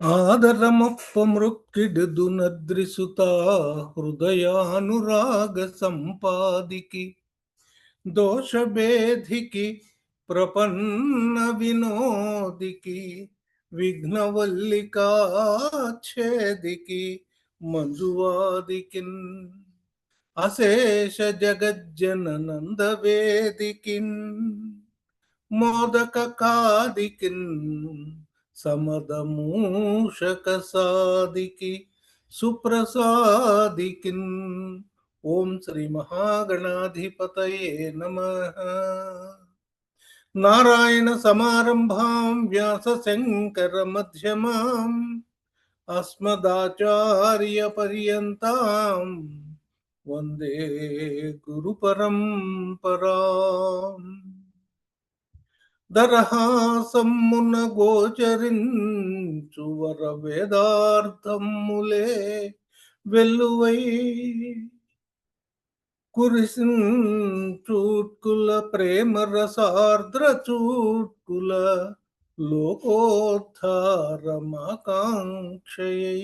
ఆదరమప్ప మృక్కిడుదునద్రిసుతా హృదయానురాగ సంపాదికి దోషభేదికి ప్రపన్న వినోదికి విఘ్నవల్లికాఛేదికి మంజువాదికిన్ అశేష జగజ్జననందవేదికిన్ మోదక కాదికిన్ సమదమూషక సాదికి సుప్రసాదికిన్. ఓం శ్రీ మహాగణాధిపతయే నమః. నారాయణ సమారంభాం వ్యాస శంకర మధ్యమాం అస్మదాచార్య పర్యంతాం వందే గురు పరంపరాం. దరహాసమున గోచరించు వర వేదార్థములే వెల్లువై కురిసించూట్కుల ప్రేమ రసార్ద్ర చూట్కుల లోకోద్ధారమాకాంక్షయై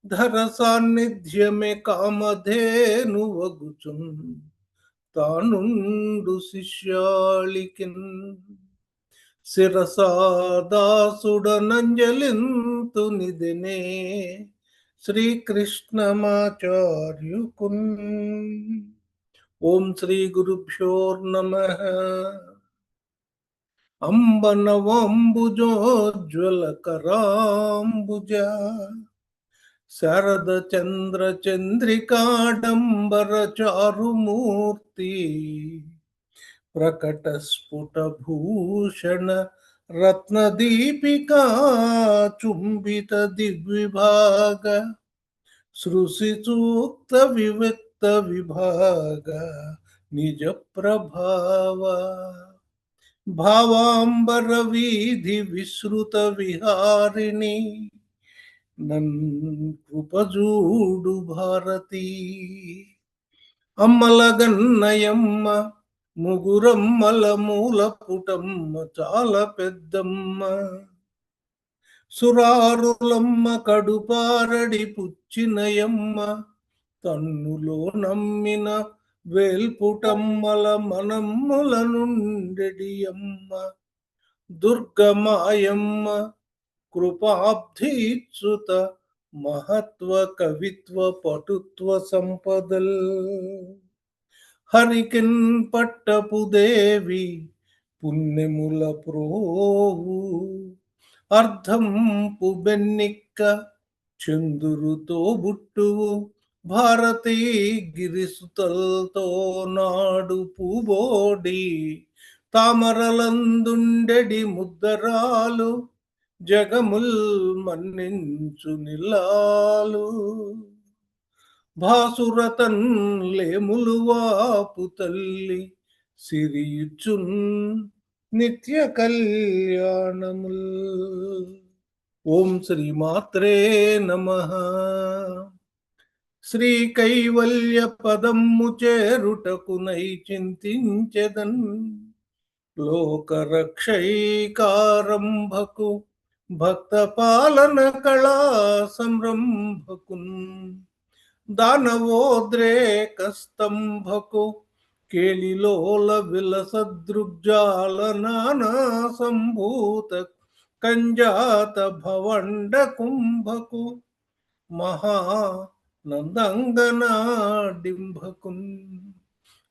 ధర సాన్నిధ్యమే కామధేనువగుచున్ తానుండు శిష్యాళికిన్ శిరసాదాసుడనంజలింతు నిదినే శ్రీకృష్ణమాచార్యుకున్. ఓం శ్రీ గురుభ్యోర్నమః. అంబనవాంబుజోజ్వలకరాంబుజ శరద చంద్ర చంద్రికాడంబర చారుమూర్తి ప్రకట స్ఫుట భూషణ రత్నదీపికా చుంబిత దిగ్విభాగ సృశి సూక్త వివిక్త విభాగ నిజ ప్రభావ భావాంబర వీధి విశ్రుత విహారిణి నన్ కృపజూడు భారతి. అమ్మలగన్నయమ్మ ముగురమ్మల మూల పుటమ్మ చాలా పెద్దమ్మ సురారులమ్మ కడుపారడి పుచ్చినయమ్మ తన్నులో నమ్మిన వేల్పుటమ్మల మనమ్ముల నుండెడియమ్మ దుర్గమాయమ్మ కృపాబ్ధీచ్యుత మహత్వ కవిత్వ పటుత్వ సంపదల్ హరికిన్ పట్టపు దేవి పుణ్యముల ప్రోవు అర్ధంపు బెన్నిక్క చందురుతో బుట్టువు భారతీ గిరిసుతల్తో నాడు పూబోడి తామరలందుండెడి ముద్దరాలు జగముల్ మన్నించు నిల్లాలు భాసురతన్ లేములు వాపు తల్లి సిరియుచున్ నిత్య కళ్యాణముల్. ఓం శ్రీ మాత్రే నమః. శ్రీ కైవల్య పదమ్ము చేరుటకునై చింతించెదన్ లోకరక్షైకారంభకు భక్త పాలన కళా సంరంభకున్ దానవోద్రేక స్తంభకు కేలిలోల విలసదృగ్జాల నానా సంభూత కంజాత భవండ కుంభకు మహానందంగనాడింభకున్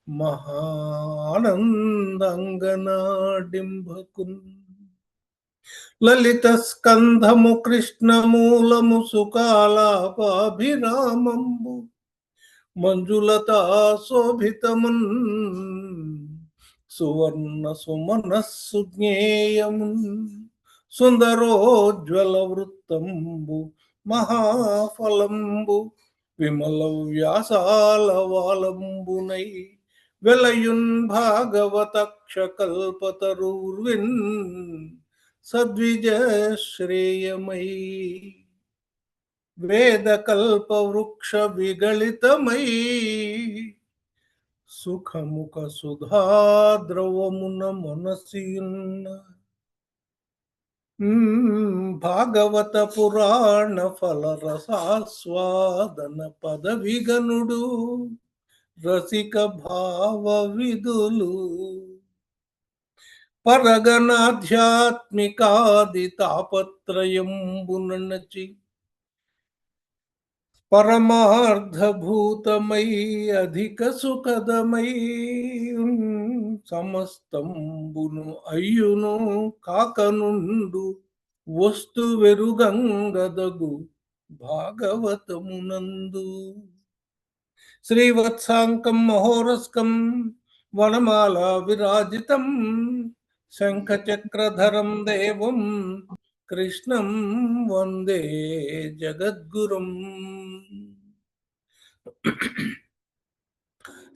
మహానందంగనాడింభకున్ లలిత స్కంధము కృష్ణమూలము సుకాలాపాభిరామంబు మంజులతా శోభితమున్ సువర్ణ సుమనస్సుజ్ఞేయమున్ సుందరోజ్వల వృత్తంబు మహాఫలంబు విమల వ్యాసాల వాలంబునై వెలయున్ భాగవతక్ష కల్పతరుర్విన్ సద్విజశ్రేయమై వేద కల్ప వృక్ష విగళితమై సుఖముఖ సుధాద్రవమున మనసియున్న భాగవత పురాణ ఫల రసాస్వాదన పదవిగనుడు రసిక భావ విధులు పరగణాధ్యాత్మికాది తాపత్రయంబునచి పరమార్థభూతమై అధిక సుఖదమై సమస్తంబును అయ్యును కాకనుండు వస్తు వెరుగంగదగు భాగవతమునందు శ్రీవత్సాంకం మహోరస్కం వనమాల విరాజితం శంఖచక్రధరం దేవం కృష్ణం వందే జగద్గురుం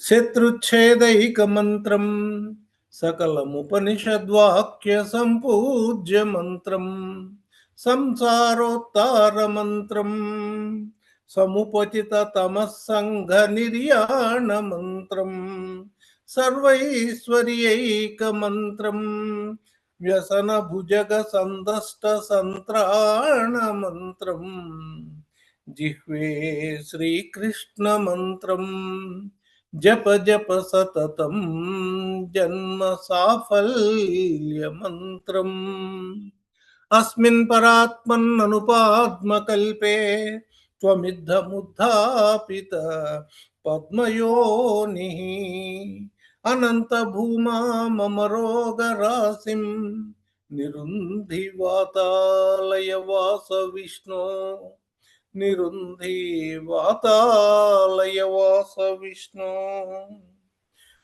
శత్రుచ్ఛేదైక మంత్రం సకలముపనిషద్వాక్య సంపూజ్య మంత్రం సంసారోత్తార మంత్రం సముపచిత తమస్సంఘ నిర్యాణ మంత్రం సర్వైశ్వర్యైక మంత్రం వ్యసన భుజగ సందష్ట సంత్రాణ మంత్రం జిహ్వే శ్రీకృష్ణ మంత్రం జప జప సతతం జన్మ సాఫల్య మంత్రం అస్మిన్ పరాత్మన్ అనుపాద్మకల్పే త్వమిద్ధముద్ధాపిత పద్మయోనిః అనంత భూమా మమ రోగ రాశిం నిరుంధి వాతాలయ వాస విష్ణు నిరుంధి వాతాలయ వాస విష్ణు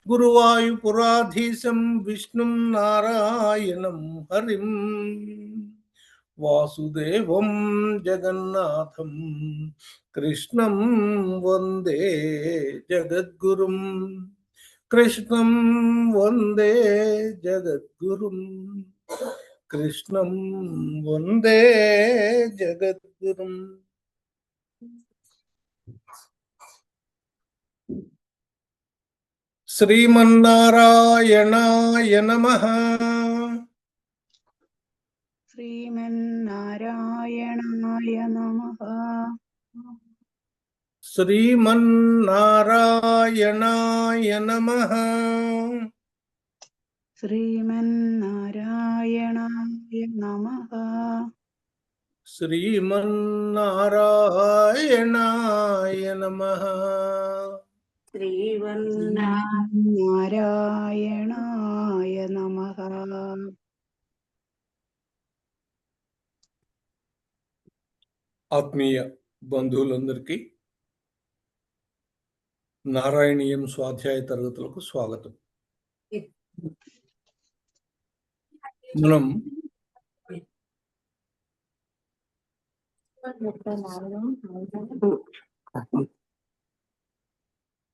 గురువాయుపురాధీశం విష్ణుం నారాయణం హరిం వాసుదేవం జగన్నాథం కృష్ణం వందే జగద్గురుం కృష్ణం వందే జగద్గురుం కృష్ణం వందే జగద్గురుం. శ్రీమన్నారాయణాయ నమః. శ్రీమన్నారాయణాయ నమః. శ్రీమన్నారాయణాయ నమః. శ్రీమన్నారాయణాయ నమః. శ్రీమన్నారాయణాయ నమః. శ్రీమన్నారాయణాయ నమః. ఆత్మీయ బంధువులందరికీ నారాయణీయం స్వాధ్యాయ తరగతులకు స్వాగతం. మనం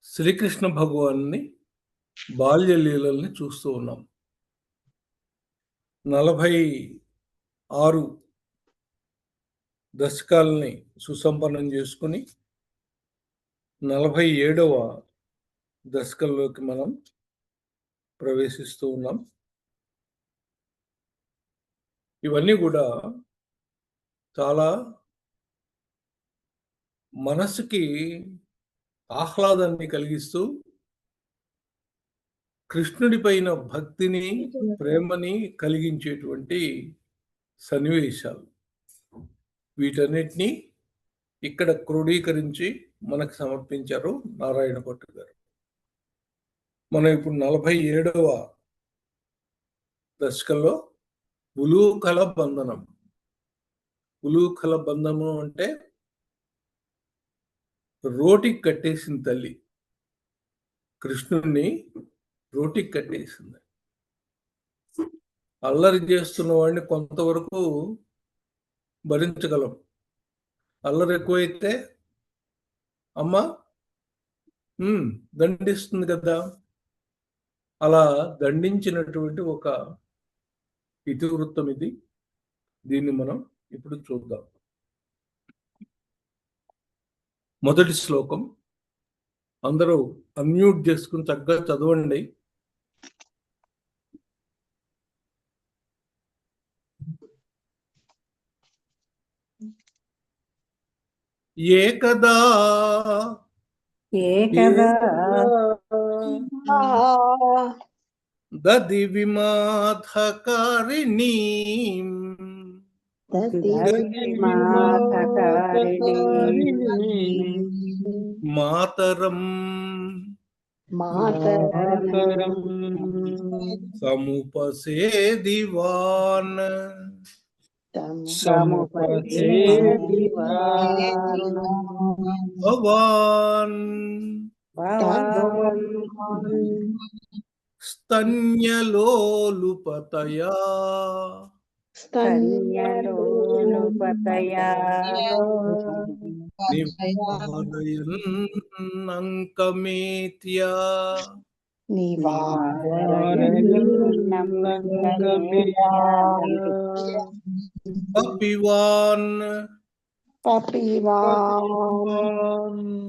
శ్రీకృష్ణ భగవాన్ని బాల్య లీలల్ని చూస్తూ ఉన్నాం. 46 దశకాలని సుసంపన్నం చేసుకుని 47వ దశకంలోకి మనం ప్రవేశిస్తూ ఉన్నాం. ఇవన్నీ కూడా చాలా మనసుకి ఆహ్లాదాన్ని కలిగిస్తూ కృష్ణుడి పైన భక్తిని ప్రేమని కలిగించేటువంటి సన్నివేశాలు. వీటన్నిటినీ ఇక్కడ క్రోడీకరించి మనకు సమర్పించారు నారాయణ భట్టు గారు. మనం ఇప్పుడు 47వ దశకంలో ఉలూకల బంధనం. ఉలూకల బంధము అంటే రోటికి కట్టేసిన తల్లి కృష్ణుడిని రోటికి కట్టేసింది. అల్లరి చేస్తున్న వాడిని కొంతవరకు భరించగలం. అల్లరి ఎక్కువైతే అమ్మ దండిస్తుంది కదా. అలా దండించినటువంటి ఒక ఇతివృత్తం ఇది. దీన్ని మనం ఇప్పుడు చూద్దాం. మొదటి శ్లోకం అందరూ అన్మ్యూట్ చేసుకుని చక్కగా చదవండి. ఏకదా ఏకదా దది విమాధకారిణీ మాతరం సముపసేదివాన్ భవాన్ స్తన్యలోలుపతయా నివారయన్నంకమేత్యా పపివాన్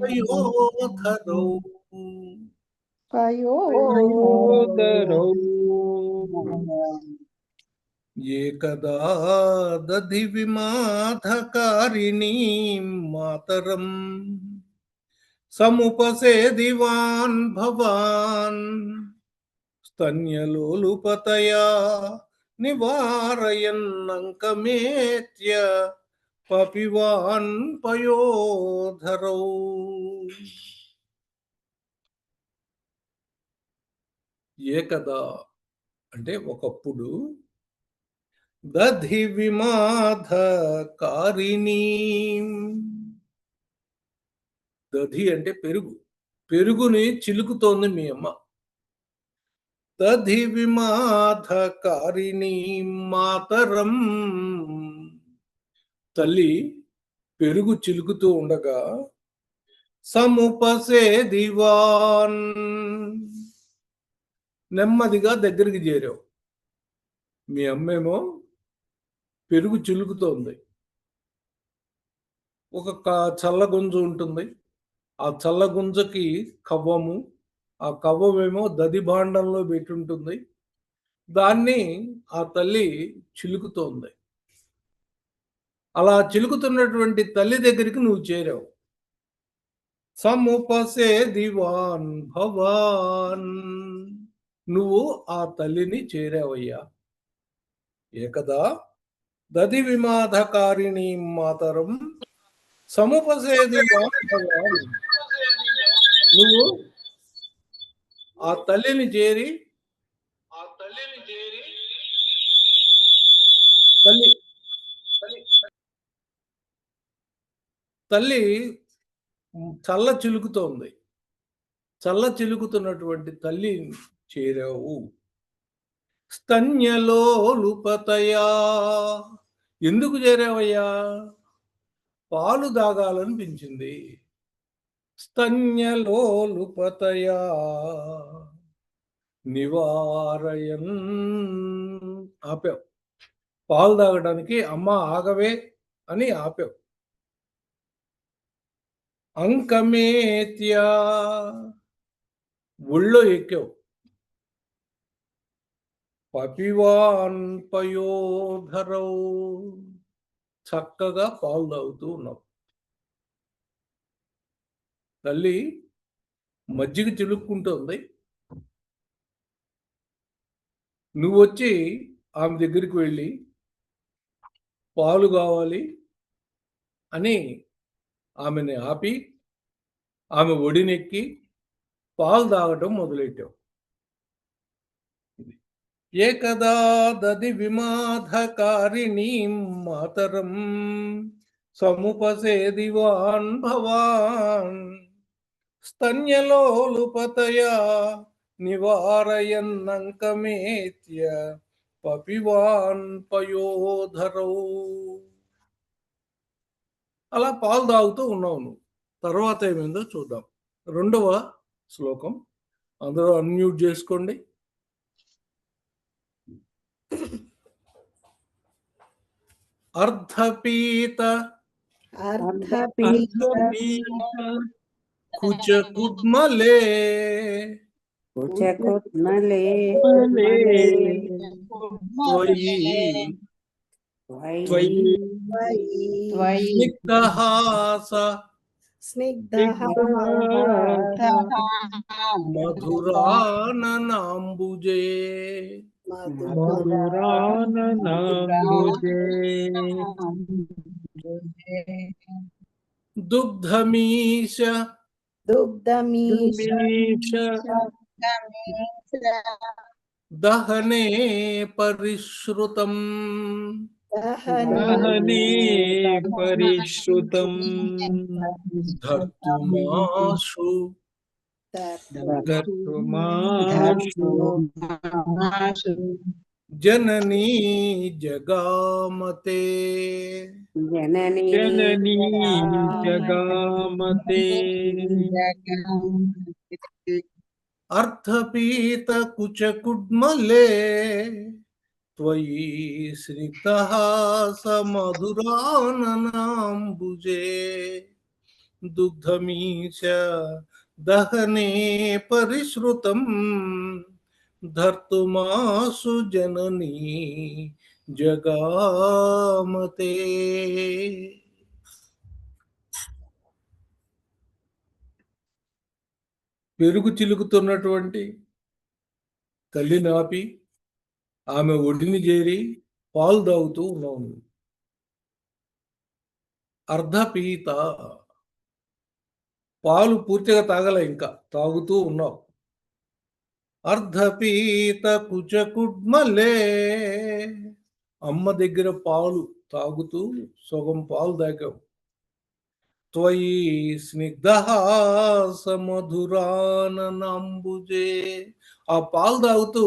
పయోధరౌ ఏకదా దధి విమాధకారిణీ మాతరం సముపసేదివాన్ భవాన్ స్తన్యలోలుపతయా నివారయన్నంకమేత్య పపివాన్ పయోధరౌ. ఏకదా అంటే ఒకప్పుడు, దధి విమాధకారిణీ, దధి అంటే పెరుగు, పెరుగుని చిలుకుతోంది మీ అమ్మ. దధి విమాధకారిణీ మాతరం, తల్లి పెరుగు చిలుకుతూ ఉండగా, సముపసేదివాన్ నెమ్మదిగా దగ్గరికి చేరావు. మీ అమ్మేమో పెరుగు చిలుకుతోంది. ఒక చల్ల గుంజ ఉంటుంది, ఆ చల్ల గుంజకి కవ్వము, ఆ కవ్వమేమో దది భాండంలో పెట్టుంటుంది, దాన్ని ఆ తల్లి చిలుకుతోంది. అలా చిలుకుతున్నటువంటి తల్లి దగ్గరికి నువ్వు చేరావు. సముపసేదివాన్ భవాన్, నువ్వు ఆ తల్లిని చేరావయ్యా. ఏకదా దది విమాధకారిణీ మాతరం సముపసేదివాన్ భవాన్, నువ్వు ఆ తల్లిని చేరి తల్లి చల్ల చిలుకుతోంది. చల్ల చిలుకుతున్నటువంటి తల్లి చేరావు. స్తన్యలోలుపతయా, ఎందుకు చేరావయ్యా? పాలు తాగాలనిపించింది. స్తన్యలోలుపతయా నివారయన్, ఆపావు. పాలు తాగడానికి అమ్మ ఆగవే అని ఆపావు. అంకమేత్యా, ఒళ్ళో ఎక్కావు. పపివాన్ పయోధరౌ, చక్కగా పాలు తాగుతూ ఉన్నావు. తల్లి మజ్జిగ చిలుక్కుంటుంది. నువ్వు వచ్చి ఆమె దగ్గరికి వెళ్ళి పాలు కావాలి అని ఆమెని ఆపి ఆమె ఒడినెక్కి పాలు తాగటం మొదలెట్టావు. ఏకదా దది విమాధకారిణీ మాతరం సముపసేదివాన్ భవాన్ స్తన్యలోలుపతయా నివారయన్నంకమేత్య పపివాన్ పయోధరౌ. అలా పాలు తాగుతూ ఉన్నావు నువ్వు. తర్వాత ఏమైందో చూద్దాం. 2వ శ్లోకం అందరూ అన్మ్యూట్ చేసుకోండి. అర్ధపీత కుచకుద్మలే త్వయి त्वयि स्निग्धहास मधुराननाम्बुजे मधुराननाम्बुजे दुग्धमीश दुर्मीश दहने परिश्रुतम् दहने परिश्रुतम् धर्तुमाशु धर्तुमाशु जननी जगामते जननी जगामते अर्थपीत कुचकुड्मले त्वयि स्निग्धः समधुराननाम्बुजे दुग्धमीश दहने परिश्रुतम् धर्तुमाशु जननी जगामते. పెరుగు చిలుకుతున్నటువంటి తల్లిని ఆపి ఆమె ఒడిని చేరి పాలు తాగుతూ ఉన్నాను. అర్ధపీత, పాలు పూర్తిగా తాగల, ఇంకా తాగుతూ ఉన్నావు. అర్ధపీత కుచకుడ్మలే, అమ్మ దగ్గర పాలు తాగుతూ సగం పాలు తాగావు. త్వయి స్నిగ్ధహాస మధురాననాంబుజే, ఆ పాలు తాగుతూ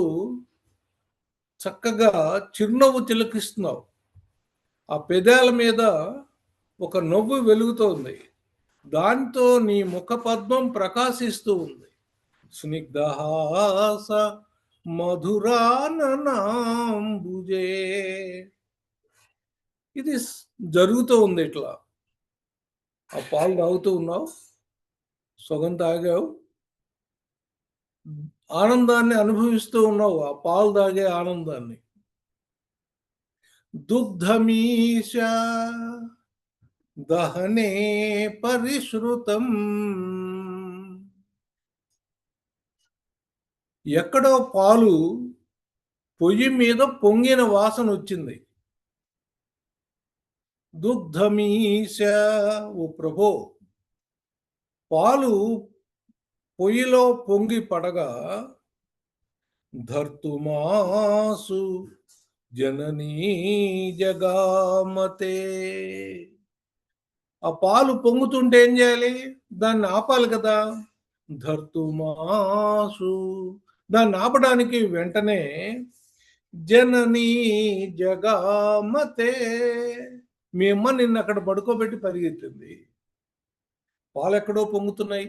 చక్కగా చిరునవ్వు చిలకిస్తున్నావు. ఆ పెదాల మీద ఒక నవ్వు వెలుగుతోంది, దాంతో నీ ముఖ పద్మం ప్రకాశిస్తూ ఉంది. స్నిగ్ధహాస మధురాననాంబుజే, ఇది జరుగుతూ ఉంది. ఇట్లా ఆ పాలు తాగుతూ ఉన్నావు, సగం తాగావు, ఆనందాన్ని అనుభవిస్తూ ఉన్నావు, ఆ పాలు తాగే ఆనందాన్ని. దుగ్ధమీశ దహనే పరిశ్రుతం, ఎక్కడో పాలు పొయ్యి మీద పొంగిన వాసన వచ్చింది. దుగ్ధమీశ, ఓ ప్రభో, పాలు పొయ్యిలో పొంగి పడగా ధర్తుమాసు జననీ జగామతే, ఆ పాలు పొంగుతుంటే ఏం చేయాలి? దాన్ని ఆపాలి కదా. ధర్తుమాసు, దాన్ని ఆపడానికి వెంటనే జననీ జగామతే, మీ అమ్మ నిన్ను అక్కడ పడుకోబెట్టి పరిగెత్తింది. పాలు ఎక్కడో పొంగుతున్నాయి,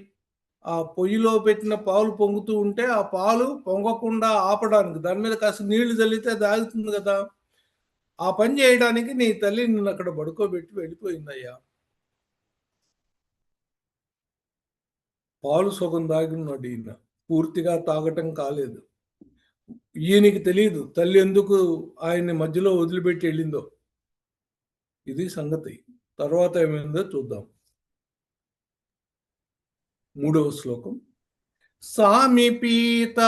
ఆ పొయ్యిలో పెట్టిన పాలు పొంగుతూ ఉంటే ఆ పాలు పొంగకుండా ఆపడానికి దాని మీద కాస్త నీళ్లు చల్లితే అది ఆగుతుంది కదా. ఆ పని చేయడానికి నీ తల్లి నిన్ను అక్కడ పడుకోబెట్టి వెళ్ళిపోయిందయ్యా. పాలు సగం తాగినాడు ఈయన, పూర్తిగా తాగటం కాలేదు. ఈయనకి తెలియదు తల్లి ఎందుకు ఆయన్ని మధ్యలో వదిలిపెట్టి వెళ్ళిందో. ఇది సంగతి. తర్వాత ఏమైందో చూద్దాం. 3వ శ్లోకం. సామిపీత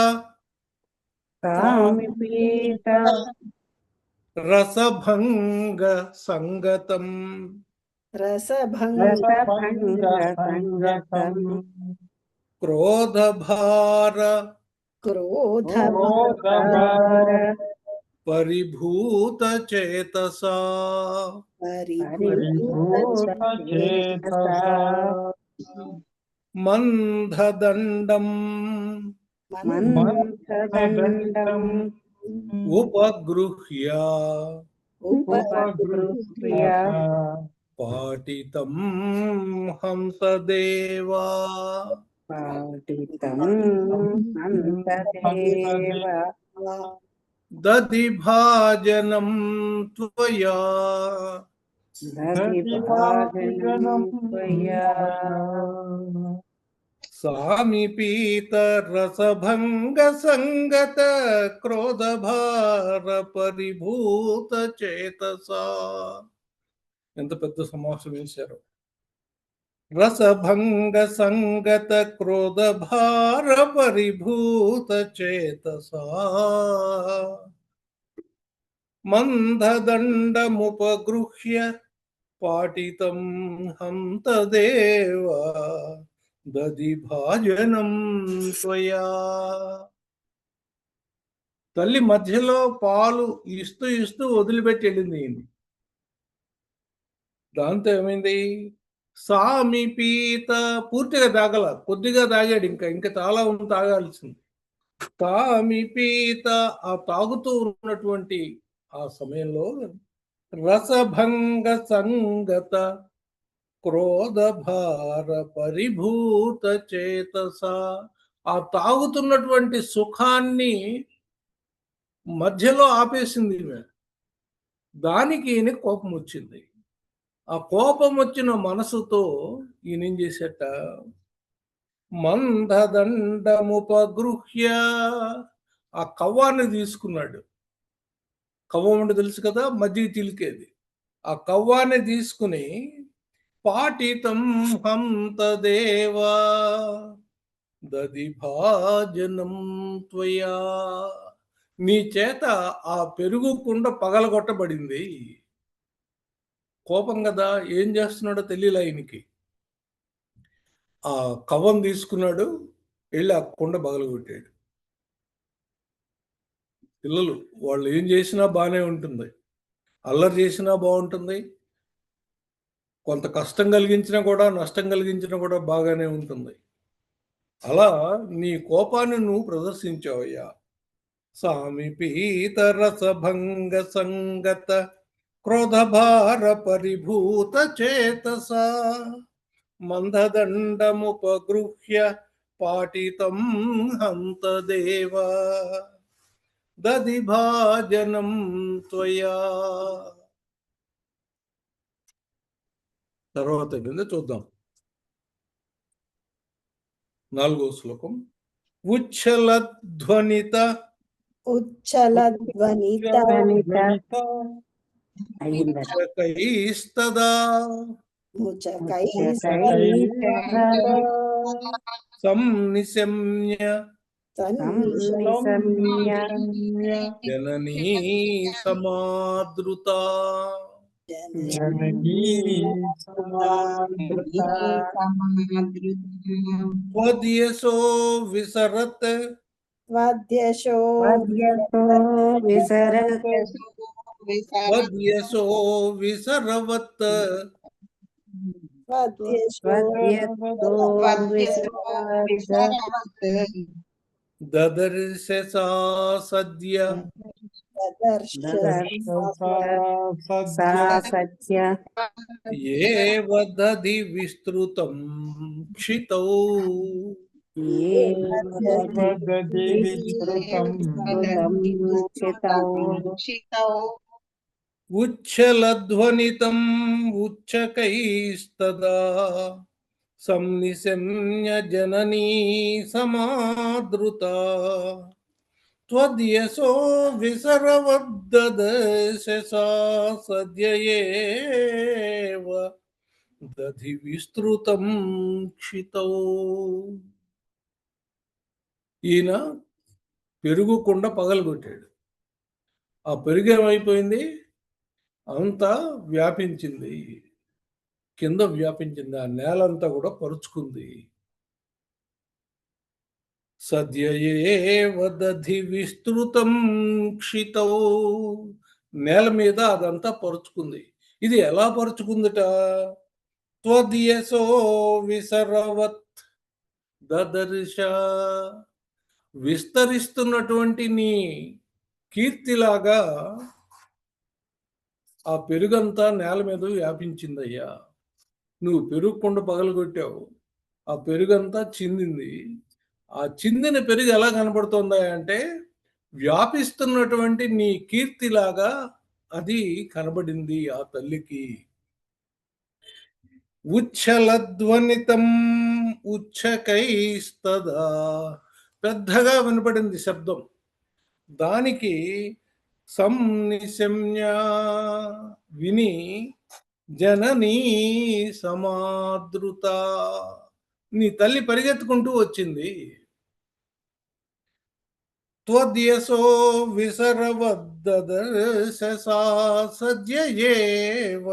రసభంగ సంగతం క్రోధభార పరిభూత చేతసా మందదండం ఉపగృహ్య పాటితం హంసదేవా దధిభాజనం త్వయా సామిపీత రసభంగ సంగత క్రోధభార పరిభూత చేతసా. ఎంత పెద్ద సమాసం వేశారు. రసభంగ సంగత క్రోధభార పరిభూత చేతసా మందదండముపగృహ్య పాటితం హంతదేవ దధిభాజనం త్వయా. తల్లి మధ్యలో పాలు ఇస్తూ ఇస్తూ వదిలిపెట్టి వెళ్ళింది ఈయన్ని. దాంతో ఏమైంది? సామిపీత పూర్తిగా తాగల, కొద్దిగా తాగాడు, ఇంకా చాలా తాగాల్సింది. సామిపీత ఆ తాగుతూ ఉన్నటువంటి ఆ సమయంలో రసభంగ సంగత క్రోధభార పరిభూత చేతస, ఆ తాగుతున్నటువంటి సుఖాన్ని మధ్యలో ఆపేసింది ఈమె. దానికి ఈయన కోపం వచ్చింది. ఆ కోపం వచ్చిన మనసుతో ఈయన ఏం చేసేట, మందదండముపగృహ్య, ఆ కవ్వాన్ని తీసుకున్నాడు. కవ్వం అంటే తెలుసు కదా, మజ్జిగ చిలికేది. ఆ కవ్వాన్ని తీసుకుని పాటితం హంతదేవా దధిభాజనం త్వయా, నీ చేత ఆ పెరుగు కుండ పగలగొట్టబడింది. కోపం కదా, ఏం చేస్తున్నాడో తెలియలే ఆయనకి. ఆ కవ్వం తీసుకున్నాడు, వెళ్ళి ఆ కుండ పగలగొట్టాడు. పిల్లలు వాళ్ళు ఏం చేసినా బాగానే ఉంటుంది, అల్లరి చేసినా బాగుంటుంది, కొంత కష్టం కలిగించినా కూడా నష్టం కలిగించినా కూడా బాగానే ఉంటుంది. అలా నీ కోపాన్ని నువ్వు ప్రదర్శించావయ్యా. సామిపీత రసభంగ సంగత క్రోధభార పరిభూత చేతస మందదండముపగృహ్య పాటితం హంతదేవ దధిభాజనం త్వయా. తర్వాత చూద్దాం. 4వ శ్లోకం. ఉచ్చలధ్వనిత ముచకైస్తదా సంనిశమ్య జననీ సమాదృత త్వద్యశో విసరత్ త్వద్యశో విసరవత్ దదర్శ సా సద్య ఏవ దధి విస్తృతం క్షితౌ ఉచ్చలధ్వనితం ఉచ్చకైస్తదా సంనిశమ్య జననీ సమాదృత త్వద్యశో విసరవద్దదశ సా సద్య ఏవ దధి విస్తృతం క్షితౌ. ఈయన పెరుగు కుండ పగలగొట్టాడు. ఆ పెరుగు ఏమైపోయింది? అంతా వ్యాపించింది, కింద వ్యాపించింది, ఆ నేలంతా కూడా పరుచుకుంది. సద్య ఏవ దధి విస్తృతం క్షితౌ, నేల మీద అదంతా పరుచుకుంది. ఇది ఎలా పరుచుకుందిట? త్వద్యశో విసరవత్ దదర్శ, విస్తరిస్తున్నటువంటి నీ కీర్తిలాగా ఆ పెరుగంతా నేల మీద వ్యాపించిందయ్యా. నువ్వు పెరుగు కుండ పగలగొట్టావు, ఆ పెరుగంతా చిందింది. ఆ చిందిన పెరుగు ఎలా కనబడుతుందా అంటే వ్యాపిస్తున్నటువంటి నీ కీర్తిలాగా అది కనబడింది ఆ తల్లికి. ఉచ్చలధ్వనితం ఉచ్చకైస్తదా, పెద్దగా వినపడింది శబ్దం. దానికి సంనిశమ్య, విని జననీ సమాదృత, నీ తల్లి పరిగెత్తుకుంటూ వచ్చింది. త్వద్యసో విసరవద్దదర్శ సా సద్య ఏవ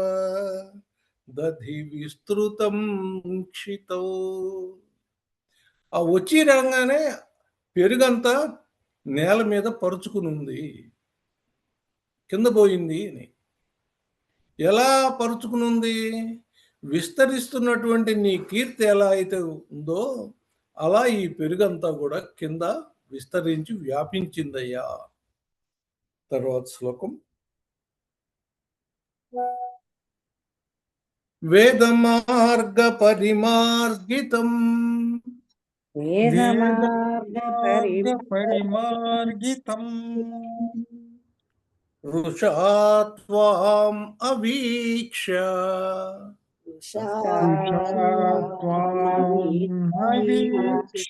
దధి విస్తృతం క్షితౌ. ఆ వచ్చి రాగానే పెరుగంతా నేల మీద పరుచుకుని ఉంది, కింద పోయింది అని. ఎలా పరుచుకుని ఉంది? విస్తరిస్తున్నటువంటి నీ కీర్తి ఎలా అయితే ఉందో అలా ఈ పెరుగంతా కూడా కింద విస్తరించి వ్యాపించిందయ్యా. తర్వాత శ్లోకం. వేదమార్గ పరిమార్గితం పరిమార్గితం రుషాత్వాం అవీక్ష త్వామవీక్ష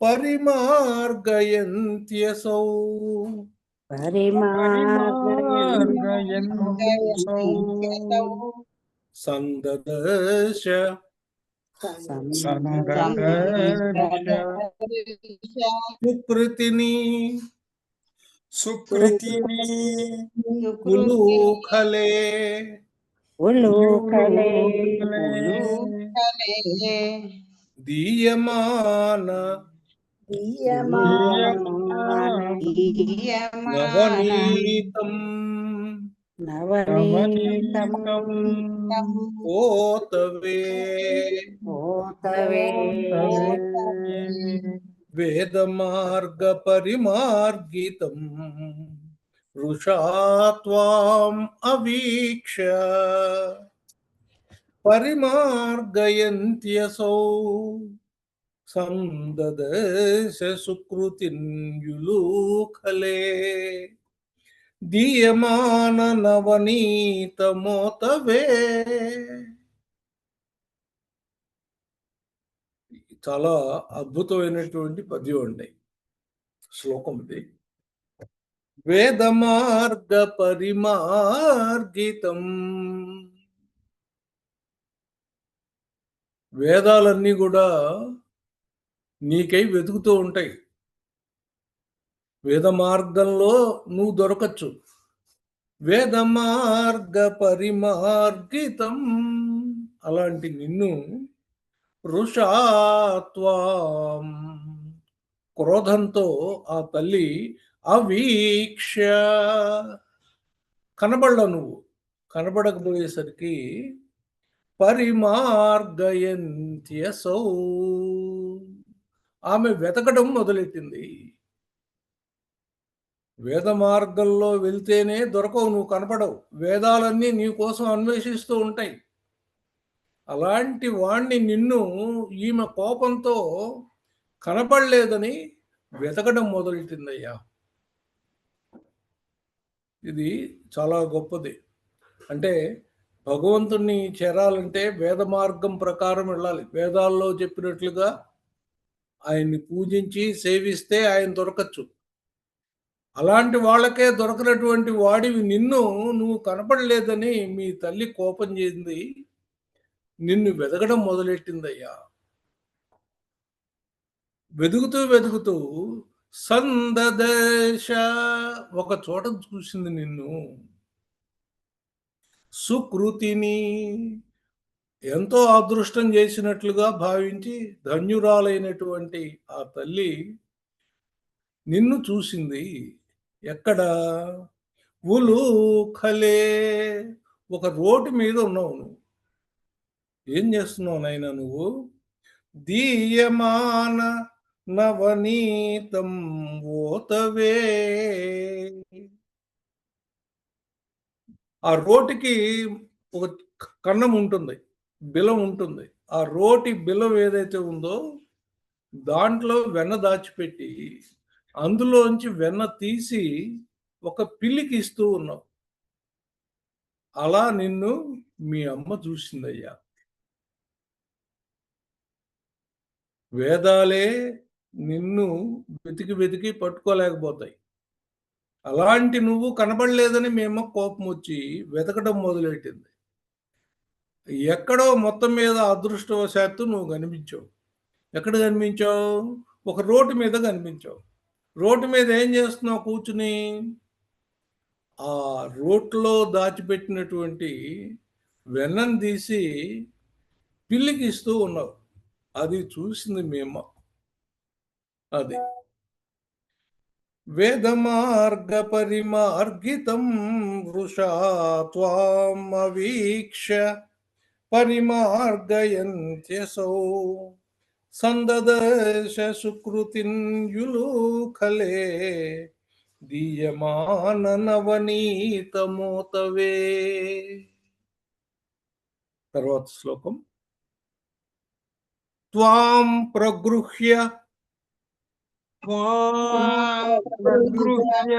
పరిమార్గయంత్యసౌ పరిమార్గయంత్యసౌ సందదశ సందర్శ సుకృతిని సుకృతిని ఉలూఖలే ఉలూఖలే దీయమాన నవనీతం ఓతవే వేదమార్గ పరిమార్గితం రుషాత్వాం అవీక్ష పరిమార్గయంత్యసౌ సందదశ సుకృతిన్యులూఖలే దీయమాన నవనీతమోతవే. చాలా అద్భుతమైనటువంటి పద్యం అండి, శ్లోకం ఇది. వేదమార్గ పరిమార్గితం, వేదాలన్నీ కూడా నీకై వెతుకుతూ ఉంటాయి. వేద మార్గంలో నువ్వు దొరకచ్చు. వేద మార్గ పరిమార్గితం, అలాంటి నిన్ను రుషాత్వాం, క్రోధంతో ఆ తల్లి అవీక్ష, కనబడలా, నువ్వు కనబడకపోయేసరికి పరిమార్గయంత్యసౌ, ఆమె వెతకడం మొదలెట్టింది. వేద మార్గంలో వెళ్తేనే దొరకవు, నువ్వు కనపడవు. వేదాలన్నీ నీ కోసం అన్వేషిస్తూ ఉంటాయి. అలాంటి వాణ్ణి నిన్ను ఈమె కోపంతో కనపడలేదని వెతకడం మొదలెట్టిందయ్యా. ఇది చాలా గొప్పది. అంటే భగవంతుణ్ణి చేరాలంటే వేద మార్గం ప్రకారం వెళ్ళాలి. వేదాల్లో చెప్పినట్లుగా ఆయన్ని పూజించి సేవిస్తే ఆయన దొరకచ్చు. అలాంటి వాళ్ళకే దొరకనటువంటి వాడివి నిన్ను నువ్వు కనపడలేదని మీ తల్లి కోపం చెంది నిన్ను వెతకడం మొదలెట్టిందయ్యా. వెతుకుతూ వెతుకుతూ సందదశ, ఒక చోట చూసింది నిన్ను. సుకృతిని, ఎంతో అదృష్టం చేసినట్లుగా భావించి ధన్యురాలైనటువంటి ఆ తల్లి నిన్ను చూసింది. ఎక్కడ? ఉలూఖలే, ఒక రోడ్డు మీద ఉన్నావు నువ్వు. ఏం చేస్తున్నావు నాయనా నువ్వు? దీయమాన నవనీతం ఓతవే, ఆ రోటికి ఒక కన్నం ఉంటుంది, బిలం ఉంటుంది. ఆ రోటి బిలం ఏదైతే ఉందో దాంట్లో వెన్న దాచిపెట్టి అందులోంచి వెన్న తీసి ఒక పిల్లికి ఇస్తూ ఉన్నావు. అలా నిన్ను మీ అమ్మ చూసిందయ్యా. వేదాలే నిన్ను వెతికి వెతికి పట్టుకోలేకపోతాయి. అలాంటి నువ్వు కనబడలేదని మీ అమ్మకు కోపం వచ్చి వెతకడం మొదలెట్టింది. ఎక్కడో మొత్తం మీద అదృష్టవశాత్తు నువ్వు కనిపించావు. ఎక్కడ కనిపించావు? ఒక రోడ్డు మీద కనిపించావు. రోడ్డు మీద ఏం చేస్తున్నావు కూర్చుని? ఆ రోట్లో దాచిపెట్టినటువంటి వెన్నను తీసి పిల్లికి ఇస్తూ ఉన్నావు. అది చూసింది మీ అమ్మ. అది వేదమార్గ పరిమార్గితం వృషా త్వామవీక్ష పరిమార్గయంత్యసౌ సందదశ సుకృతిన్ యులూఖలే దీయమాన నవనీతమోతవే. తర్వాత శ్లోకం. త్వాం ప్రగృహ్య ప్రగృహ్య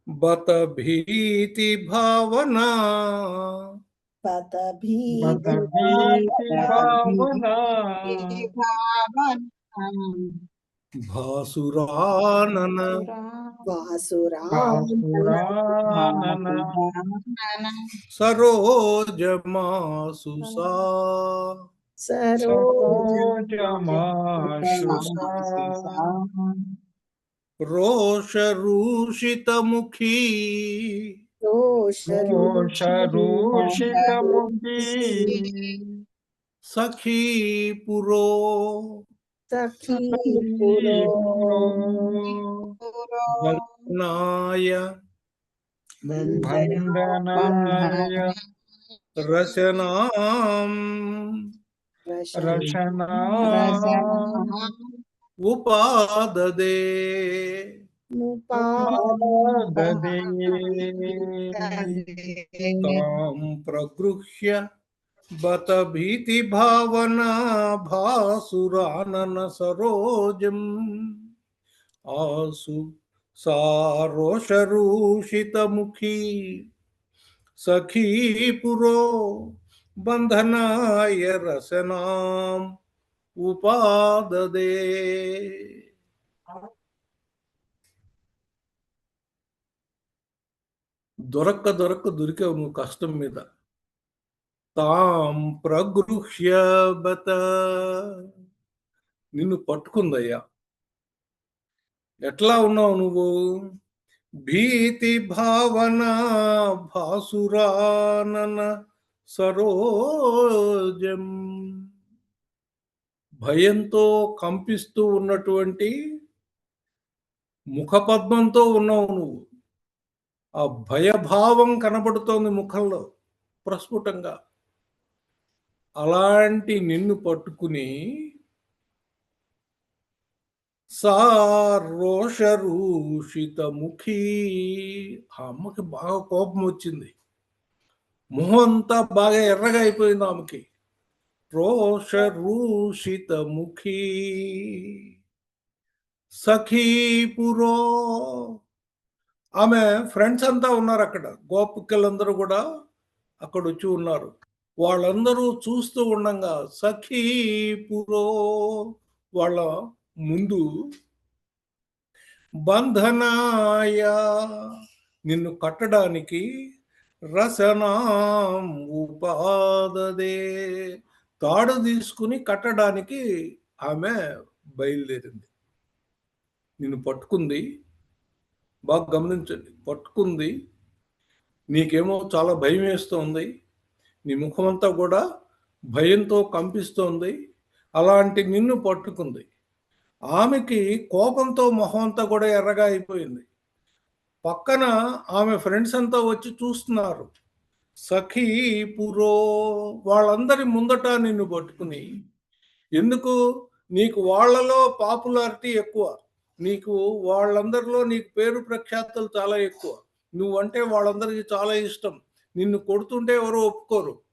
బత భీతి భావనా బత భీతి భావనా భాసురానన భాసురానన సరోజమాసుసా సరోజమాశుసా రోషరూషితముఖీ రోషరూషితముఖీ సఖీ పురో బంధనాయ బంధనాయ రచనాం రచనా ఉపాదదే ఉపాదదే తాం ప్రగృహ్య బత భీతి భావనా భాసురానన సరోజం ఆసు సారోషరూషితముఖీ సఖీ పురో బంధనాయ రసనాం ఉపాదదే. దొరక్క నువ్వు కష్టం మీద. తాం ప్రగృహ్య బత నిన్ను పట్టుకుందయ్యా. ఎట్లా ఉన్నావు నువ్వు? భీతి భావన భాసురానన సరోజం భయంతో కంపిస్తూ ఉన్నటువంటి ముఖపద్మంతో ఉన్నావు నువ్వు. ఆ భయభావం కనబడుతోంది ముఖంలో ప్రస్ఫుటంగా. అలాంటి నిన్ను పట్టుకుని సారోషరూషితముఖీ ఆ అమ్మకి బాగా కోపం వచ్చింది. మొహం అంతా బాగా ఎర్రగా అయిపోయింది ఆమెకి. రోషరూషితముఖీ సఖీ పురో ఆమె ఫ్రెండ్స్ అంతా ఉన్నారు అక్కడ. గోపికలందరూ కూడా అక్కడ వచ్చి ఉన్నారు. వాళ్ళందరూ చూస్తూ ఉండంగా సఖీ పురో వాళ్ళ ముందు బంధనాయ నిన్ను కట్టడానికి రసనాం ఉపాదదే తాడు తీసుకుని కట్టడానికి ఆమె బయలుదేరింది. నిన్ను పట్టుకుంది. బాగా గమనించండి. పట్టుకుంది. నీకేమో చాలా భయం వేస్తోంది. నీ ముఖమంతా కూడా భయంతో కంపిస్తోంది. అలాంటి నిన్ను పట్టుకుంది. ఆమెకి కోపంతో మొహం అంతా కూడా ఎర్రగా అయిపోయింది. పక్కన ఆమె ఫ్రెండ్స్ అంతా వచ్చి చూస్తున్నారు. సఖీ పురో వాళ్ళందరి ముందట నిన్ను పట్టుకుని, ఎందుకు? నీకు వాళ్ళలో పాపులారిటీ ఎక్కువ. నీకు వాళ్ళందరిలో నీకు పేరు ప్రఖ్యాతులు చాలా ఎక్కువ. నువ్వంటే వాళ్ళందరికీ చాలా ఇష్టం. నిన్ను కొడుతుంటే ఎవరు ఒప్పుకోరు.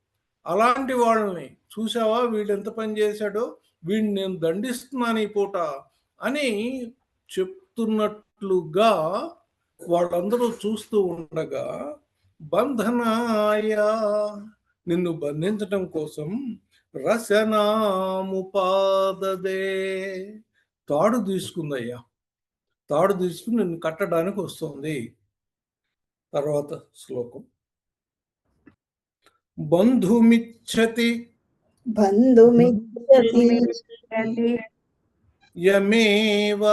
అలాంటి వాళ్ళని చూసావా, వీడు ఎంత పని చేశాడో, వీడిని నేను దండిస్తున్నాను ఈ పూట అని చెప్తున్నట్లుగా వాళ్ళందరూ చూస్తూ ఉండగా బంధనాయ నిన్ను బంధించటం కోసం రసనాముపాదదే తాడు తీసుకుందయ్యా, తాడు తీసుకుని నిన్ను కట్టడానికి వస్తుంది. తర్వాత శ్లోకం. బంధుమిచ్చతి బంధుమిచ్చతి యమేవ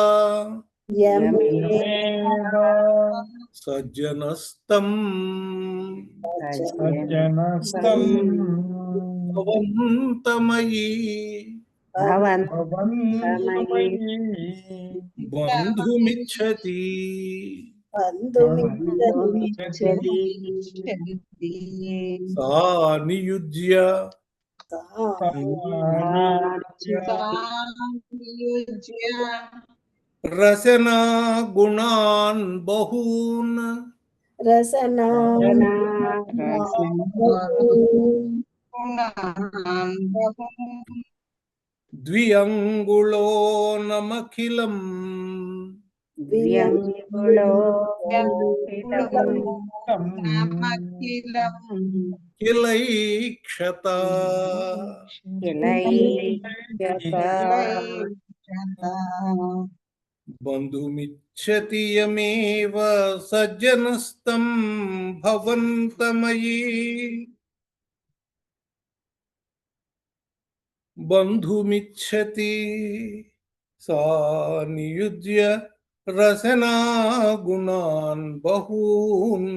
యమేవ సజ్జనస్తం సజ్జనస్తం భవంతమయీ భవంతమయీ బంధుమిచ్చతి సా నియుజ్య రసనా గుణాన్ బహూన్ ద్వియంగుళోనమఖిలం కిలైక్షత బంధుమిచ్చతి యమేవ సజ్జనస్తం భవంతమయీ బంధుమిచ్చతి సా నియుజ్య రసనా గుణాన్ బహూన్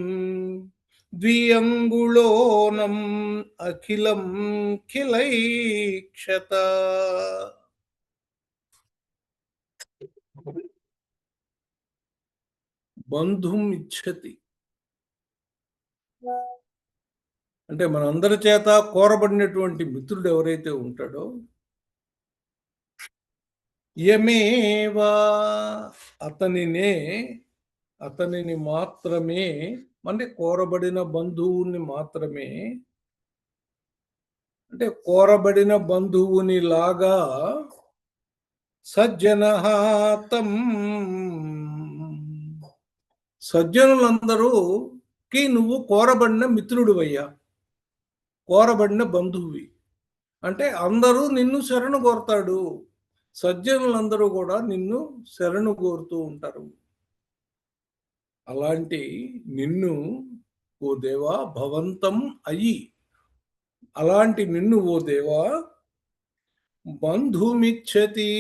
ద్వియంగుళోనం అఖిలం కిలైక్షత. బంధుం ఇచ్చతి అంటే మనందరి చేత కోరబడినటువంటి మిత్రుడు ఎవరైతే ఉంటాడో, యమేవా అతనిని మాత్రమే, అంటే కోరబడిన బంధువుని మాత్రమే, అంటే కోరబడిన బంధువుని లాగా సజ్జనహాతం సజ్జనులందరూకి నువ్వు కోరబడిన మిత్రుడివయ్యా, కోరబడిన బంధువువి. అంటే అందరూ నిన్ను శరణు కోరతాడు, సజ్జనులందరూ కూడా నిన్ను శరణు కోరుతూ ఉంటారు. అలాంటి నిన్ను ఓ దేవా భవంతం అయి, అలాంటి నిన్ను ఓ దేవా బంధుమిచ్చతి,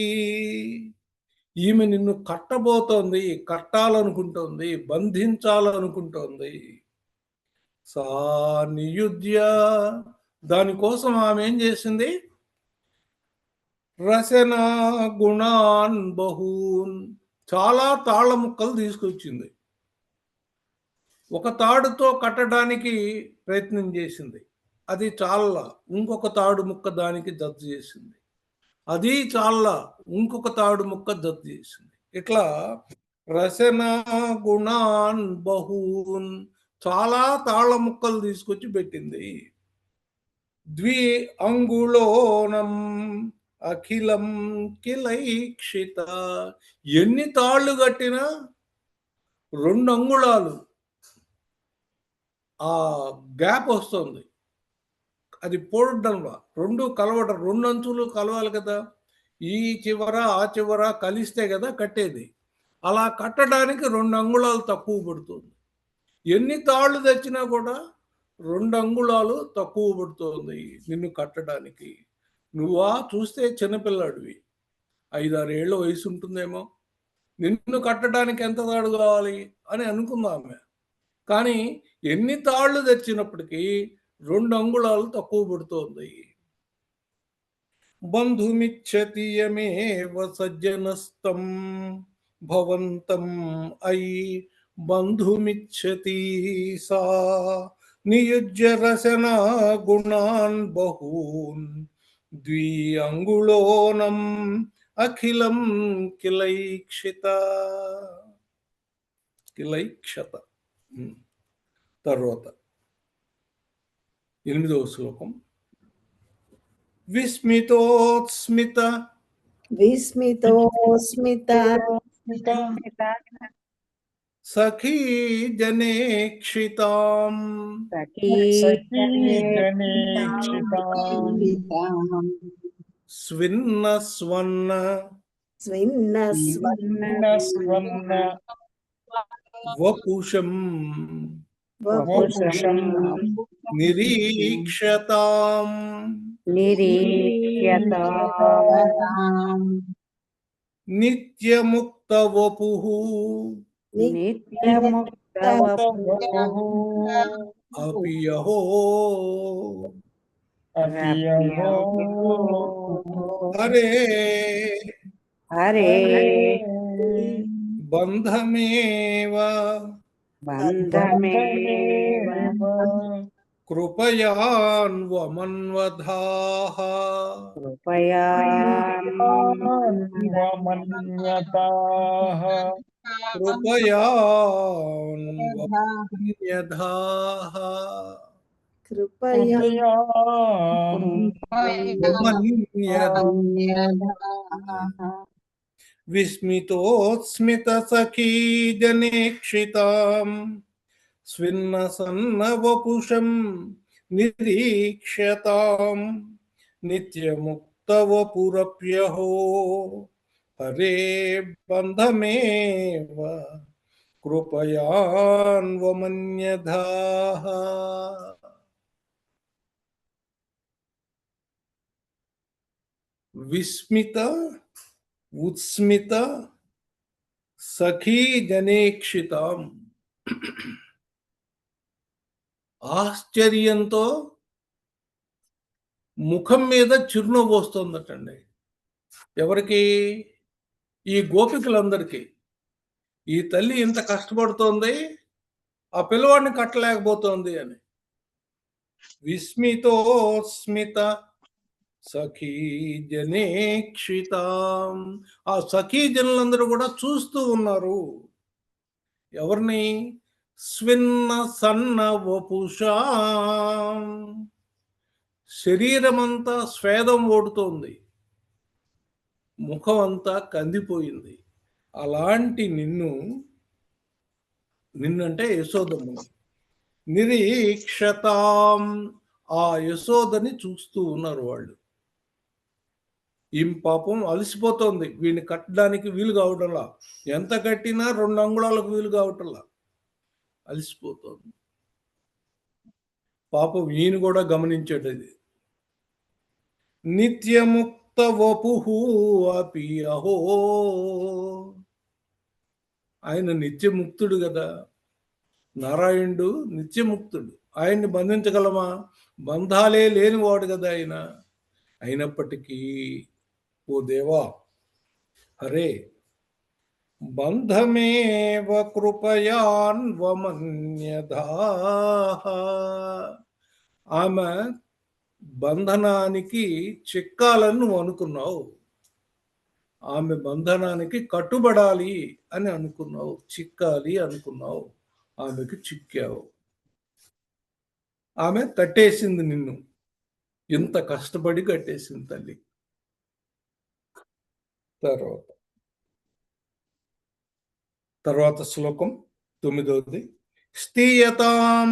ఈమె నిన్ను కట్టబోతోంది, కట్టాలనుకుంటోంది, బంధించాలనుకుంటోంది. సా నియుజ్య దానికోసం ఆమె ఏం చేసింది? రసన గుణాన్ బహూన్ చాలా తాళ్ళ ముక్కలు తీసుకొచ్చింది. ఒక తాడుతో కట్టడానికి ప్రయత్నం చేసింది, అది చాలా. ఇంకొక తాడు ముక్క దానికి జత చేసింది, అది చాలా. ఇంకొక తాడు ముక్క జత చేసింది. ఇట్లా రసన గుణాన్ బహూన్ చాలా తాళ్ళ ముక్కలు తీసుకొచ్చి పెట్టింది. ద్వి అంగుళోనం అఖిలం కిలైక్షిత ఎన్ని తాళ్ళు కట్టినా 2 అంగుళాలు ఆ గ్యాప్ వస్తుంది. అది పోవడంలో 2 కలవడం, 2 అంచులు కలవాలి కదా, ఈ చివర ఆ చివర కలిస్తే కదా కట్టేది. అలా కట్టడానికి 2 అంగుళాలు తక్కువ పడుతుంది. ఎన్ని తాళ్ళు తెచ్చినా కూడా 2 అంగుళాలు తక్కువ పడుతుంది నిన్ను కట్టడానికి. నువ్వా చూస్తే చిన్నపిల్లాడివి, 5-6 ఏళ్ళ వయసు ఉంటుందేమో, నిన్ను కట్టడానికి ఎంత తాడు కావాలి అని అనుకుందామే. కానీ ఎన్ని తాళ్ళు తెచ్చినప్పటికీ 2 అంగుళాలు తక్కువ పడుతోంది. బంధుమిచ్చతి యమేవ సజ్జనస్తం భవంతం అయి బంధుమిచ్చతి సా నియుజ్య రసనా గుణాన్ బహూన్ ద్వి అంగుళోనం అఖిలం కిలైక్షిత. తర్వాత 8వ శ్లోకం. విస్మితోస్మిత సఖీ జనేక్షితాం సఖీజనేక్షితాం స్విన్న స్వన్న స్వర్ణ వపుషం వపుషం నిరీక్షతాం నిత్యముక్త వపుః అపి యహో హరే బంధమేవ కృపయాన్వమన్వధాః కృపయాన్వమన్యధాః విస్మితోస్మిత సఖీ జనేక్షితాం స్విన్న సన్న వపుషం నిరీక్షతాం నిత్యముక్త వపురప్యహో హరే బంధమేవ కృపయాన్వమన్యధాః. విస్మిత ఉత్స్మిత సఖీ జనేక్షితాం. ఆశ్చర్యంతో ముఖం మీద చిరునవ్వు వస్తుందటండి. ఎవరికి? ఈ గోపికలందరికీ. ఈ తల్లి ఇంత కష్టపడుతోంది, ఆ పిల్లవాడిని కట్టలేకపోతోంది అని. విస్మితోస్మిత సఖీ జనేక్షితాం. ఆ సఖీ జనులందరూ కూడా చూస్తూ ఉన్నారు. ఎవరిని? స్విన్న సన్న వపుషాం. శరీరమంతా స్వేదం ఓడుతోంది, ముఖం అంతా కందిపోయింది. అలాంటి నిన్నంటే యశోదమ్మని నిరీక్షతాం. ఆ యశోదని చూస్తూ ఉన్నారు వాళ్ళు. ఈ పాపం అలసిపోతోంది, వీడిని కట్టడానికి వీలు కావటంలా. ఎంత కట్టినా 2 అంగుళాలకు వీలు కావటంలా, అలసిపోతోంది. పాపం ఈయన కూడా గమనించాడు అది. నిత్యముక్త వపుః అపి అహో. ఆయన నిత్యముక్తుడు కదా, నారాయణుడు నిత్యముక్తుడు. ఆయన్ని బంధించగలమా? బంధాలే లేనివాడు కదా ఆయన. అయినప్పటికీ ఓ దేవా, హరే బంధమేవ కృపయాన్వమన్యధాః. ఆమె బంధనానికి చిక్కాలని నువ్వు అనుకున్నావు, ఆమె బంధనానికి కట్టుబడాలి అని అనుకున్నావు, చిక్కాలి అనుకున్నావు, ఆమెకు చిక్కావు. ఆమె కట్టేసింది నిన్ను, ఇంత కష్టపడి కట్టేసింది తల్లి. తర్వాత శ్లోకం 9. స్థీయతాం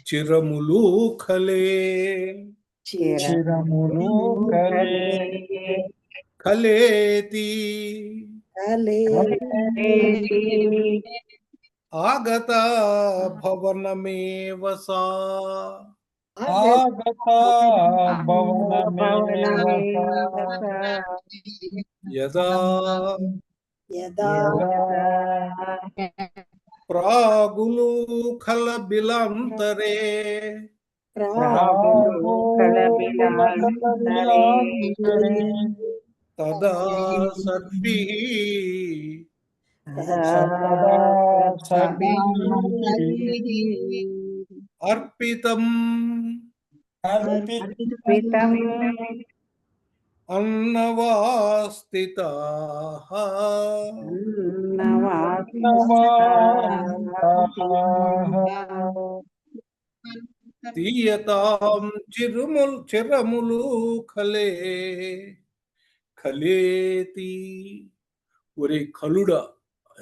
చిరములు ఖలే ఖలేతి ఆగత భవనమేవ సా. యదా ప్రాగులూఖల బిలాంతరే తదా సర్పిః అర్పితం అన్నవాస్థితాః తీయతాం చిరములు ఖలే ఖలేతి. ఒరే కలుడా,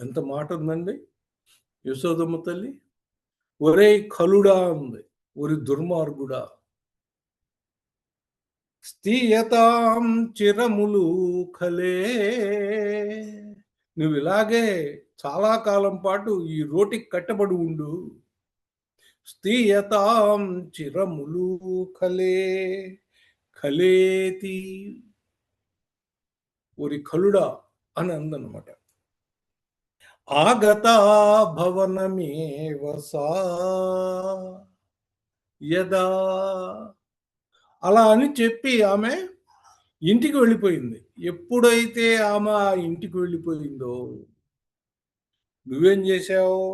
ఎంత మాట ఉందండి యశోదమ్మ తల్లి. ఒరే కలుడా ఉంది, ఒరి దుర్మార్గుడా, స్థీయతాం చిరములు ఖలే, నువ్వు ఇలాగే చాలా కాలం పాటు ఈ రోటికి కట్టబడి ఉండు. స్థీయతాం చిరములు ఖలే, ఖలేతి, ఒరి కలుడా అని అందనమాట. ఆగత భవనమేవ సా యదా, అలా అని చెప్పి ఆమె ఇంటికి వెళ్ళిపోయింది. ఎప్పుడైతే ఆమె ఆ ఇంటికి వెళ్ళిపోయిందో నువ్వేం చేశావు?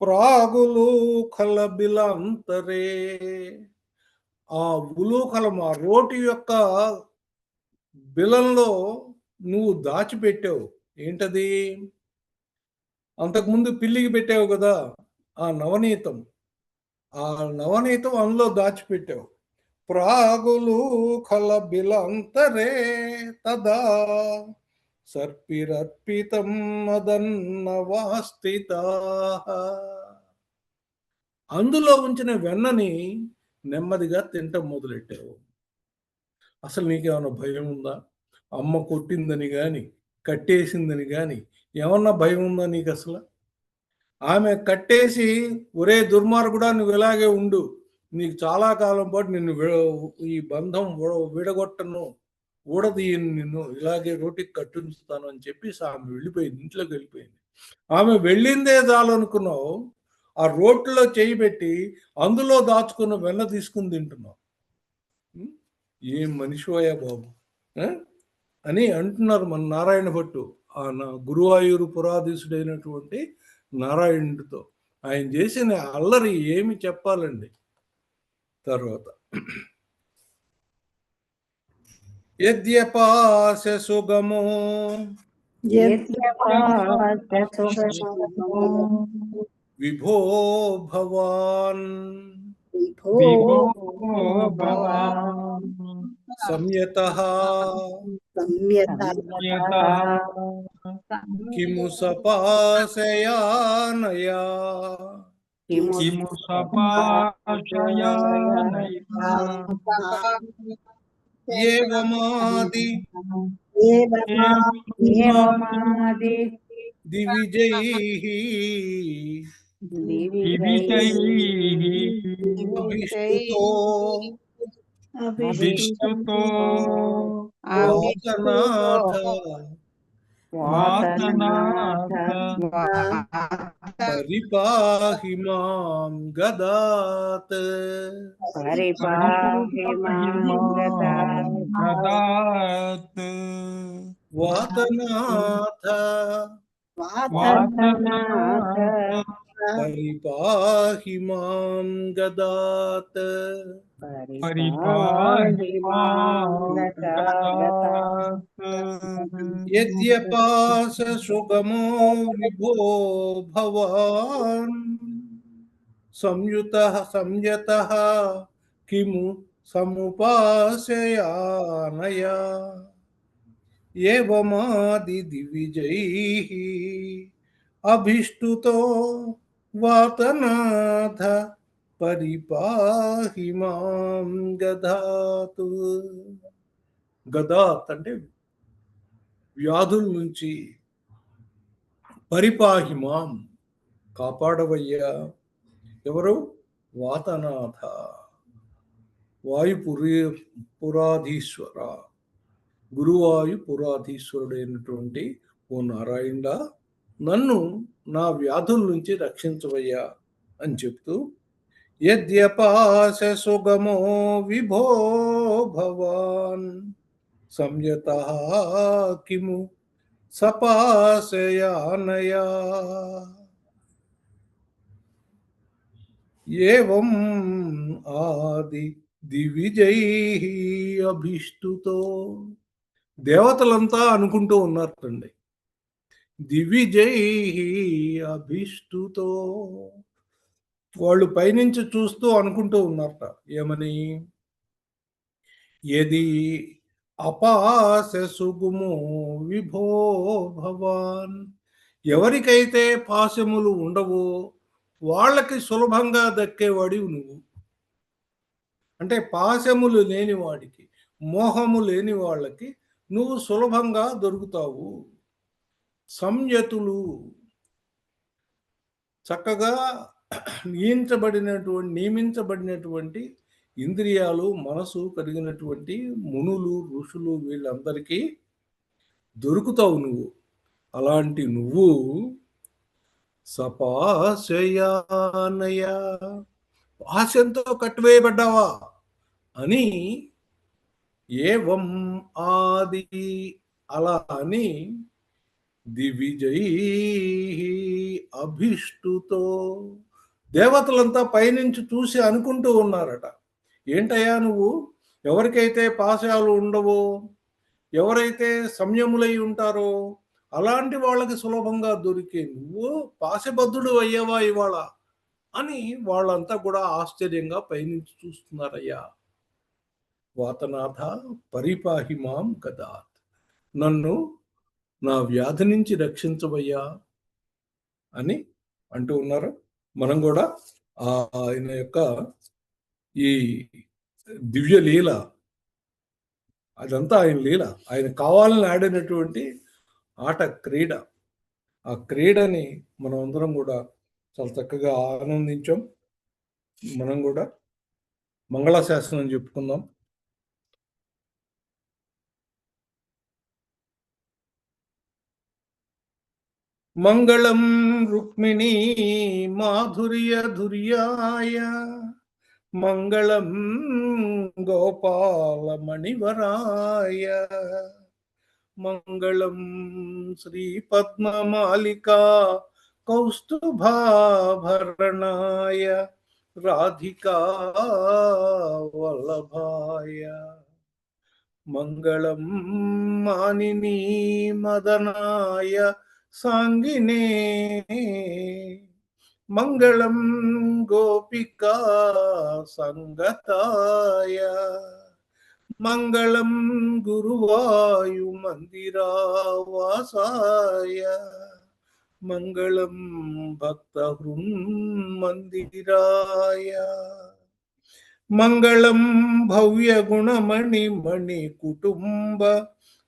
ప్రాగులు కలబిలంతరే, ఆ ఉలూకలం, ఆ రోటి యొక్క బిలంలో నువ్వు దాచిపెట్టావు. ఏంటది? అంతకుముందు పిల్లికి పెట్టావు కదా ఆ నవనీతం, ఆ నవనీతం అందులో దాచిపెట్టావు. ప్రాగులు కలబిలంతరే తదా సర్పిరర్పితం మదన్నవాస్థితా, అందులో ఉంచిన వెన్నని నెమ్మదిగా తింటం మొదలెట్టావు. అసలు నీకేమన్నా భయం ఉందా? అమ్మ కొట్టిందని కానీ కట్టేసిందని కానీ ఏమన్నా భయం ఉందా నీకు అసలు? ఆమె కట్టేసి, ఒరే దుర్మార్గుడా నువ్వు ఇలాగే ఉండు, నీకు చాలా కాలం పాటు నిన్ను ఈ బంధం విడగొట్టను, ఊడదీయను, నిన్ను ఇలాగే రోటికి కట్టుంచుతాను అని చెప్పి ఆమె వెళ్ళిపోయింది, ఇంట్లోకి వెళ్ళిపోయింది. ఆమె వెళ్ళిందే చాలనుకున్నావు, ఆ రోట్లో చేయి పెట్టి అందులో దాచుకున్న వెన్న తీసుకుని తింటున్నావు. ఏం మనిషివయ్యా బాబు అని అంటున్నారు మన నారాయణ భట్టు, ఆ గురువాయూరు పురాధీశుడైనటువంటి నారాయణుడితో. ఆయన చేసిన అల్లరి ఏమి చెప్పాలండి. తర్వాత యద్యపాస సుగమో విభో భవాన్ సంయతః కిము సపాశయానయా ఏవమాది దివిజైః అభిష్టుతో వాతనాథ పరిపాహి మాం గదాత్. వాతనాథ పరిపాహి మాం గదాత్. యద్యపాస సుగమో విభో భవాన్ సంయతః కిము సముపాసయానయా ఏవమాది దివిజైః అభిష్టుతో వాతనాథ పరిపాహి మాం గదాతు. గదాత్ అంటే వ్యాధుల నుంచి, పరిపాహి మాం కాపాడవయ్యా. ఎవరు? వాతనాథ, పురాధీశ్వర, గురువాయు పురాధీశ్వరుడైనటువంటి ఓ నారాయణ, నన్ను నా వ్యాధుల నుంచి రక్షించవయ్యా అని చెప్తూ, యద్యపాస సుగమో విభో భవాన్ సంయతః కిము సపాశయానయా ఏవం ఆది దివిజైః అభిష్టుతో. దేవతలంతా అనుకుంటూ ఉన్నారటండి, దివిజైః అభిష్టుతో, వాళ్ళు పైనుంచి చూస్తూ అనుకుంటూ ఉన్నారట. ఏమని? యది అపాస సుగుమో విభో భవాన్. ఎవరికైతే పాశములు ఉండవో వాళ్ళకి సులభంగా దక్కేవాడివి నువ్వు. అంటే పాశములు లేని వాడికి, మోహము లేని వాళ్ళకి నువ్వు సులభంగా దొరుకుతావు. సంయతులు చక్కగా నియమించబడినటువంటి ఇంద్రియాలు, మనసు కలిగినటువంటి మునులు, ఋషులు వీళ్ళందరికీ దొరుకుతావు నువ్వు. అలాంటి నువ్వు సపాశయానయ, పాశంతో కట్టివేయబడ్డావా అని, ఏవం ఆది అలా అని, దివిజై అభిష్టుతో దేవతలంతా పైనుంచి చూసి అనుకుంటూ ఉన్నారట, ఏంటయ్యా నువ్వు, ఎవరికైతే పాశాలు ఉండవో, ఎవరైతే సంయములై ఉంటారో అలాంటి వాళ్ళకి సులభంగా దొరికే నువ్వు పాశబద్ధుడు అయ్యావా ఇవాళ అని వాళ్ళంతా కూడా ఆశ్చర్యంగా పైనుంచి చూస్తున్నారయ్యా. వాతనాథ పరిపాహి మాం గదాత్, నన్ను నా వ్యాధి నుంచి రక్షించవయ్యా అని అంటూ ఉన్నారు. మనం కూడా ఆయన యొక్క ఈ దివ్య లీల, అదంతా ఆయన లీల, ఆయన కావాలని ఆడినటువంటి ఆట, క్రీడ. ఆ క్రీడని మనం అందరం కూడా చాలా చక్కగా ఆనందించాం. మనం కూడా మంగళాశాసనం చెప్పుకుందాం. మంగళం రుక్మిణీ మాధుర్యధుర్యాయ, మంగళం గోపాలమణివరాయ, మంగళం శ్రీపద్మమాలికా కౌస్తుభాభరణాయ, రాధికా వల్లభాయ, మంగళం మానినీ మదనాయ సాంగినే, మంగళం గోపికా సంగతాయ, మంగళం గురువాయుమందిరావాసాయ, మంగళం భక్తహృన్మందిరాయ, మంగళం భవ్యగుణమణి కుటుంబ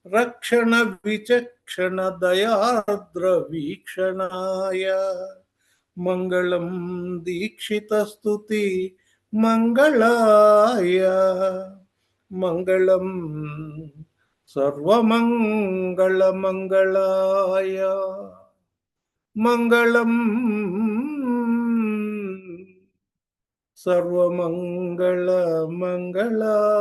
రక్షణ విచక్షణ దయార్ద్ర వీక్షణాయ, మంగళం దీక్షితస్తుతి మంగళాయ, మంగళం సర్వమంగళ మంగళాయ, మంగళం సర్వమంగళ మంగళాయ.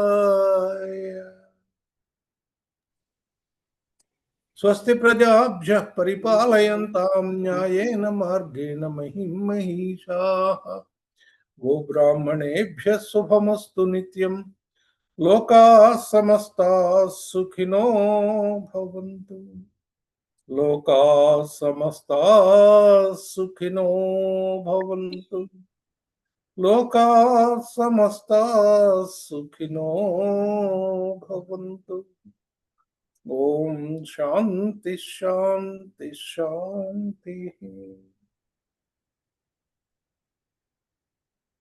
స్వస్తి ప్రజాభ్యః పరిపాలయంతాం న్యాయేన మార్గేణ మహిం మహిషాః. గోబ్రాహ్మణేభ్యः శుభమస్తు నిత్యం. లోకాः సమస్తాः సుఖినో భవంతు. లోకాः సమస్తాः సుఖినో భవంతు. లోకాः సమస్తాः సుఖినో భవంతు. ఓం శాంతి శాంతి శాంతి.